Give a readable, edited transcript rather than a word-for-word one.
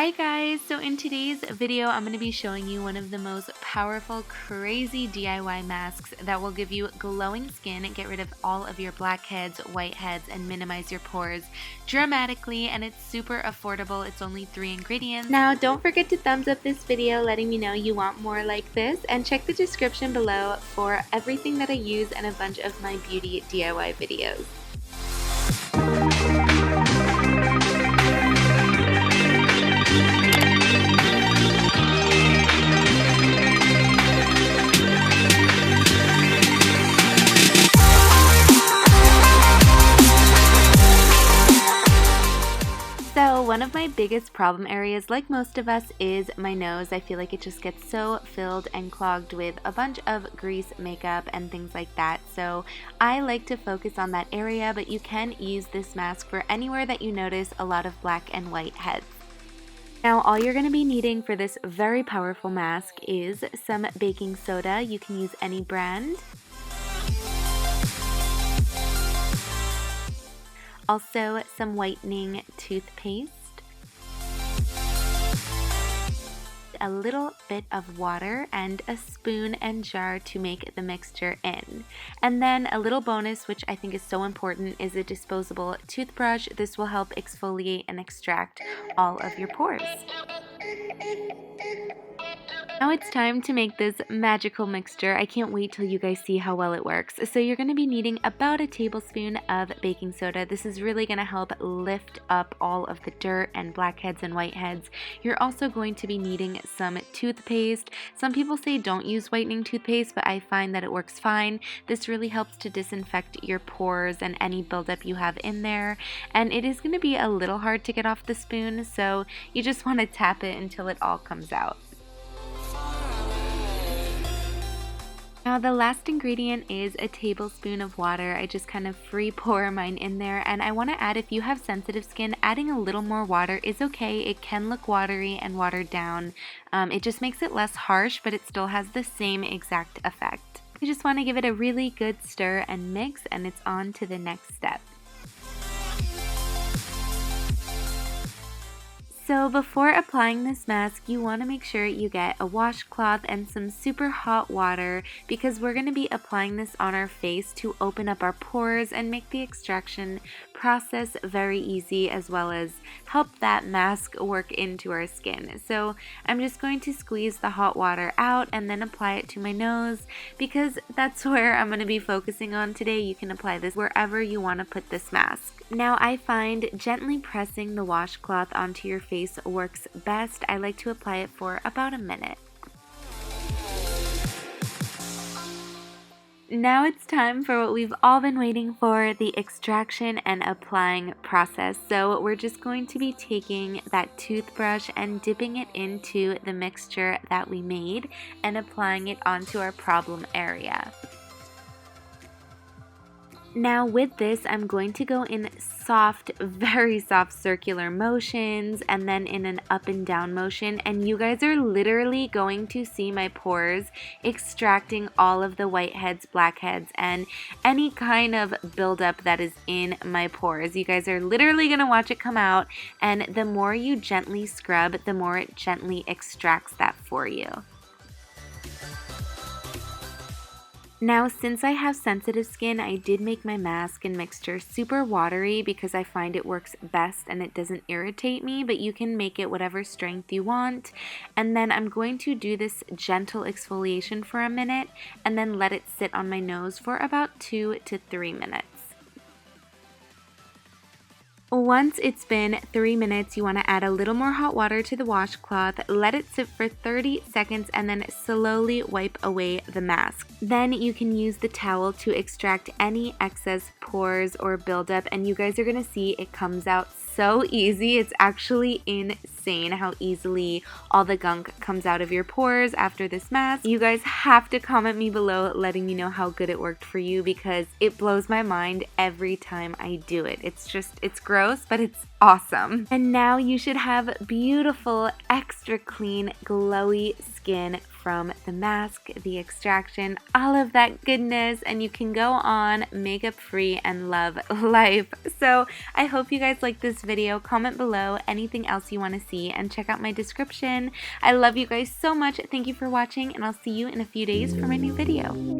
Hi guys! So in today's video, I'm going to be showing you one of the most powerful, crazy DIY masks that will give you glowing skin, get rid of all of your blackheads, whiteheads, and minimize your pores dramatically, and it's super affordable. It's only 3 ingredients. Now don't forget to thumbs up this video letting me know you want more like this, and check the description below for everything that I use and a bunch of my beauty DIY videos. So one of my biggest problem areas, like most of us, is my nose. I feel like it just gets so filled and clogged with a bunch of grease, makeup, and things like that. So I like to focus on that area, but you can use this mask for anywhere that you notice a lot of black and white heads. Now all you're going to be needing for this very powerful mask is some baking soda. You can use any brand. Also, some whitening toothpaste, a little bit of water, and a spoon and jar to make the mixture in. And then a little bonus, which I think is so important, is a disposable toothbrush. This will help exfoliate and extract all of your pores. Now it's time to make this magical mixture. I can't wait till you guys see how well it works. So you're going to be needing about a tablespoon of baking soda. This is really going to help lift up all of the dirt and blackheads and whiteheads. You're also going to be needing some toothpaste. Some people say don't use whitening toothpaste, but I find that it works fine. This really helps to disinfect your pores and any buildup you have in there. And it is going to be a little hard to get off the spoon, so you just want to tap it until it all comes out. Now the last ingredient is a tablespoon of water. I just kind of free pour mine in there, and I want to add, if you have sensitive skin, adding a little more water is okay. It can look watery and watered down. It just makes it less harsh, but it still has the same exact effect. You just want to give it a really good stir and mix, and it's on to the next step. So before applying this mask, you want to make sure you get a washcloth and some super hot water, because we're going to be applying this on our face to open up our pores and make the extraction process very easy, as well as help that mask work into our skin. So I'm just going to squeeze the hot water out and then apply it to my nose, because that's where I'm going to be focusing on today. You can apply this wherever you want to put this mask. Now I find gently pressing the washcloth onto your face works best. I like to apply it for about a minute. Now it's time for what we've all been waiting for, the extraction and applying process. So we're just going to be taking that toothbrush and dipping it into the mixture that we made and applying it onto our problem area. Now with this, I'm going to go in soft, very soft circular motions, and then in an up and down motion, and you guys are literally going to see my pores extracting all of the whiteheads, blackheads, and any kind of buildup that is in my pores. You guys are literally going to watch it come out, and the more you gently scrub, the more it gently extracts that for you. Now, since I have sensitive skin, I did make my mask and mixture super watery because I find it works best and it doesn't irritate me, but you can make it whatever strength you want. And then I'm going to do this gentle exfoliation for a minute and then let it sit on my nose for about 2 to 3 minutes. Once it's been 3 minutes, you want to add a little more hot water to the washcloth, let it sit for 30 seconds, and then slowly wipe away the mask. Then you can use the towel to extract any excess pores or buildup, and you guys are going to see it comes out so easy. It's actually insane how easily all the gunk comes out of your pores after this mask. You guys have to comment me below letting me know how good it worked for you, because it blows my mind every time I do it. It's gross, but it's awesome. And now you should have beautiful, extra clean, glowy skin from the mask, the extraction, all of that goodness, and you can go on makeup free and love life. So I hope you guys like this video. Comment below anything else you want to see and check out my description. I love you guys so much. Thank you for watching, and I'll see you in a few days for my new video.